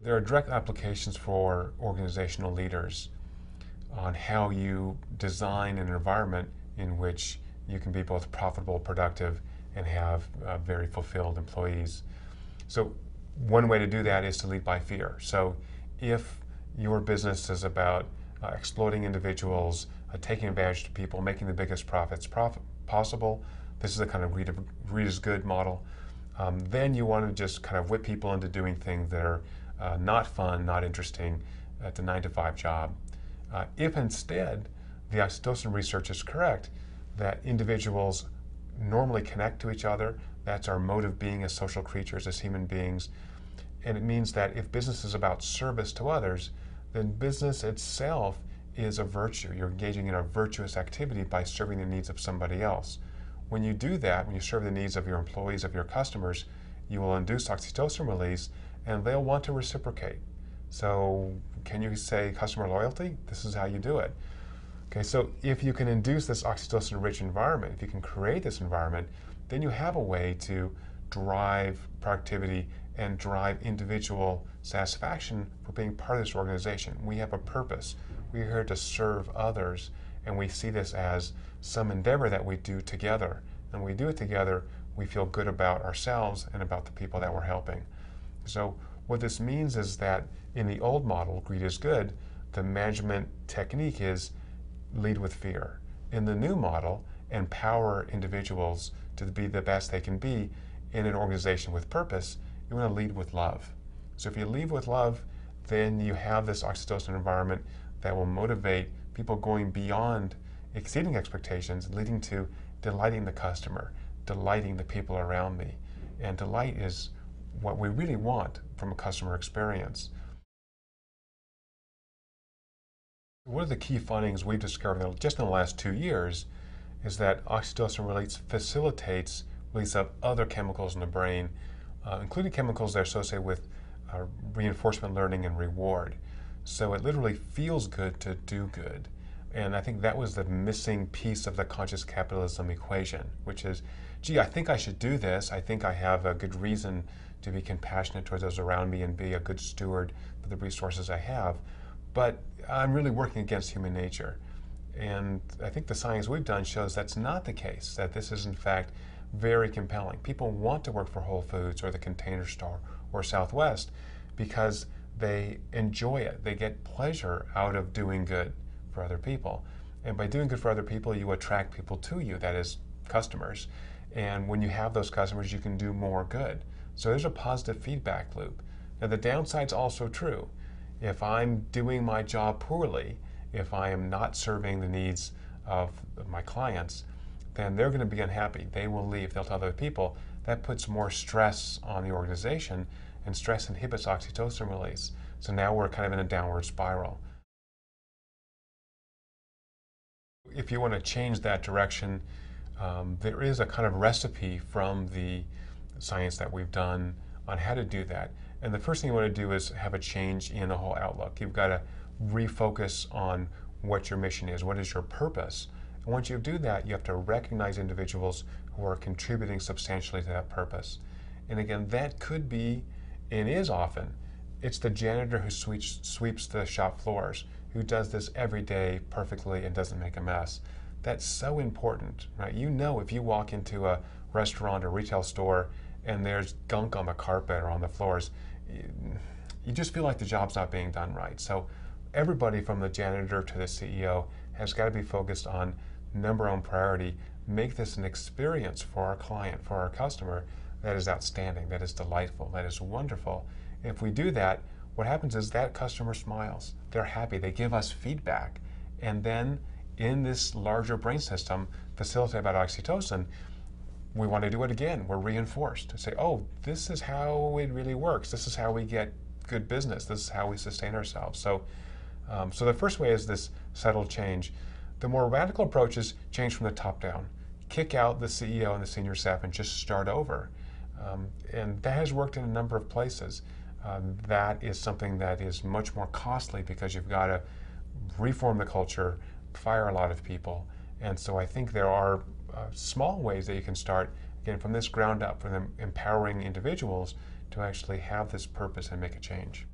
There are direct applications for organizational leaders on how you design an environment in which you can be both profitable, productive, and have very fulfilled employees. So one way to do that is to lead by fear. So if your business is about exploiting individuals, taking advantage of people, making the biggest profits possible, this is the kind of greed is good model, then you want to just kind of whip people into doing things that are not fun, not interesting, at the 9 to 5 job. If instead the oxytocin research is correct, that individuals normally connect to each other, that's our mode of being as social creatures, as human beings, and it means that if business is about service to others, then business itself is a virtue. You're engaging in a virtuous activity by serving the needs of somebody else. When you do that, when you serve the needs of your employees, of your customers, you will induce oxytocin release, and they'll want to reciprocate. So can you say customer loyalty? This is how you do it. Okay, so if you can induce this oxytocin-rich environment, if you can create this environment, then you have a way to drive productivity and drive individual satisfaction for being part of this organization. We have a purpose. We're here to serve others, and we see this as some endeavor that we do together. And when we do it together, we feel good about ourselves and about the people that we're helping. So what this means is that in the old model, greed is good, the management technique is lead with fear. In the new model, empower individuals to be the best they can be in an organization with purpose. You want to lead with love. So if you lead with love, then you have this oxytocin environment that will motivate people going beyond exceeding expectations, leading to delighting the customer, delighting the people around me. And delight is what we really want from a customer experience. One of the key findings we've discovered just in the last 2 years is that oxytocin release facilitates release of other chemicals in the brain, including chemicals that are associated with reinforcement learning and reward. So it literally feels good to do good. And I think that was the missing piece of the conscious capitalism equation, which is, gee, I think I should do this. I think I have a good reason to be compassionate towards those around me and be a good steward for the resources I have. But I'm really working against human nature. And I think the science we've done shows that's not the case, that this is in fact very compelling. People want to work for Whole Foods or the Container Store or Southwest because they enjoy it. They get pleasure out of doing good for other people. And by doing good for other people, you attract people to you, that is, customers. And when you have those customers, you can do more good. So there's a positive feedback loop. Now the downside's also true. If I'm doing my job poorly, if I am not serving the needs of my clients, then they're going to be unhappy. They will leave. They'll tell other people. That puts more stress on the organization, and stress inhibits oxytocin release. So now we're kind of in a downward spiral. If you want to change that direction, there is a kind of recipe from the science that we've done on how to do that. And the first thing you want to do is have a change in the whole outlook. You've got to refocus on what your mission is, what is your purpose. And once you do that, you have to recognize individuals who are contributing substantially to that purpose. And again, that could be, and is often, it's the janitor who sweeps the shop floors, who does this every day perfectly and doesn't make a mess. That's so important, right? You know, if you walk into a restaurant or retail store and there's gunk on the carpet or on the floors, you just feel like the job's not being done right. So everybody from the janitor to the CEO has got to be focused on number one priority, make this an experience for our client, for our customer, that is outstanding, that is delightful, that is wonderful. And if we do that, what happens is that customer smiles, they're happy, they give us feedback, and then in this larger brain system facilitated by oxytocin, we want to do it again. We're reinforced to say, oh, this is how it really works. This is how we get good business. This is how we sustain ourselves. So the first way is this subtle change. The more radical approach is change from the top down. Kick out the CEO and the senior staff and just start over. And that has worked in a number of places. That is something that is much more costly because you've got to reform the culture, fire a lot of people. And so I think there are small ways that you can start again, from this ground up, for them empowering individuals to actually have this purpose and make a change.